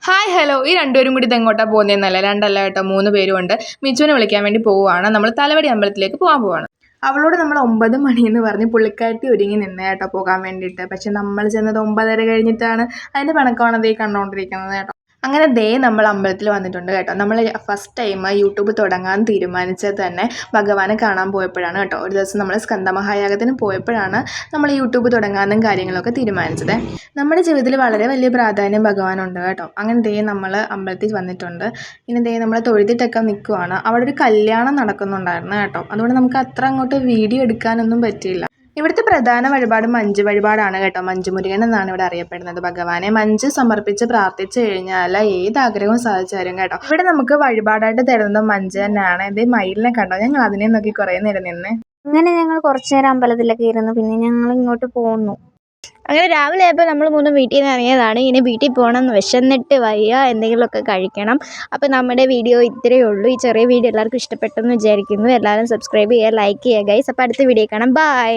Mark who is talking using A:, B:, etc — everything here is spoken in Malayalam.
A: ഹായ് ഹലോ ഈ രണ്ടുപേരും കൂടി ഇതെങ്ങോട്ടാണ് പോകുന്നതെന്നല്ല രണ്ടല്ല കേട്ടോ 3 പേരും ഉണ്ട്. മിച്ചുവിനെ വിളിക്കാൻ വേണ്ടി പോവുകയാണ്. നമ്മൾ തലവടി അമ്പലത്തിലേക്ക് പോകാൻ പോവാണ്. അവളോട് നമ്മൾ 9 മണിയെന്ന് പറഞ്ഞ് പുള്ളിക്കാരത്തി ഒരുങ്ങി നിന്നേ കേട്ടോ പോകാൻ വേണ്ടിയിട്ട്. പക്ഷെ നമ്മൾ ചെന്നത് 9:30 കഴിഞ്ഞിട്ടാണ്. അതിൻ്റെ പണക്കമാണ് ദേ കണ്ടുകൊണ്ടിരിക്കുന്നത് കേട്ടോ. അങ്ങനെ ദേ നമ്മൾ അമ്പലത്തിൽ വന്നിട്ടുണ്ട് കേട്ടോ. നമ്മൾ ഫസ്റ്റ് ടൈം യൂട്യൂബ് തുടങ്ങാൻ തീരുമാനിച്ചത് തന്നെ ഭഗവാനെ കാണാൻ പോയപ്പോഴാണ് കേട്ടോ. ഒരു ദിവസം നമ്മൾ സ്കന്ദമഹായാഗത്തിന് പോയപ്പോഴാണ് നമ്മൾ യൂട്യൂബ് തുടങ്ങാനും കാര്യങ്ങളൊക്കെ തീരുമാനിച്ചത്. നമ്മുടെ ജീവിതത്തിൽ വളരെ വലിയ പ്രാധാന്യം ഭഗവാനുണ്ട് കേട്ടോ. അങ്ങനെ ദേ നമ്മൾ അമ്പലത്തിൽ വന്നിട്ടുണ്ട്. ഇനി ദേ നമ്മൾ തൊഴുതിട്ടൊക്കെ നിൽക്കുവാണ്. അവിടെ ഒരു കല്യാണം നടക്കുന്നുണ്ടായിരുന്നു കേട്ടോ. അതുകൊണ്ട് നമുക്ക് അത്ര അങ്ങോട്ട് വീഡിയോ എടുക്കാനൊന്നും പറ്റിയില്ല. ഇവിടുത്തെ പ്രധാന വഴിപാട് മഞ്ച് വഴിപാടാണ് കേട്ടോ. മഞ്ജുമുരുകൻ എന്നാണ് ഇവിടെ അറിയപ്പെടുന്നത്. ഭഗവാനെ മഞ്ച് സമർപ്പിച്ച് പ്രാർത്ഥിച്ചു കഴിഞ്ഞാൽ ഏത് ആഗ്രഹവും സാധിച്ചു തരും കേട്ടോ. ഇവിടെ നമുക്ക് വഴിപാടായിട്ട് തരുന്നത് മഞ്ച് തന്നെയാണ്. ഇത് മയിലിനെ കണ്ടോ, ഞങ്ങൾ അതിനെ നോക്കി കുറേ നേരം നിന്ന്.
B: അങ്ങനെ ഞങ്ങൾ കുറച്ചു നേരം അമ്പലത്തിലൊക്കെ ഇരുന്നു. പിന്നെ ഞങ്ങൾ ഇങ്ങോട്ട് പോന്നു. അങ്ങനെ രാവിലെ ആയപ്പോൾ നമ്മൾ 3 വീട്ടിൽ നിന്ന് ഇറങ്ങിയതാണ്. ഇനി വീട്ടിൽ പോകണം, വിശന്നിട്ട് വയ്യ, എന്തെങ്കിലുമൊക്കെ കഴിക്കണം. അപ്പോൾ നമ്മുടെ വീഡിയോ ഇത്രയേ ഉള്ളൂ. ഈ ചെറിയ വീഡിയോ എല്ലാവർക്കും ഇഷ്ടപ്പെട്ടെന്ന് വിചാരിക്കുന്നു. എല്ലാവരും സബ്സ്ക്രൈബ് ചെയ്യുക, ലൈക്ക് ചെയ്യുക ഗൈസ്. അപ്പോൾ അടുത്ത വീഡിയോ കാണാം. ബൈ.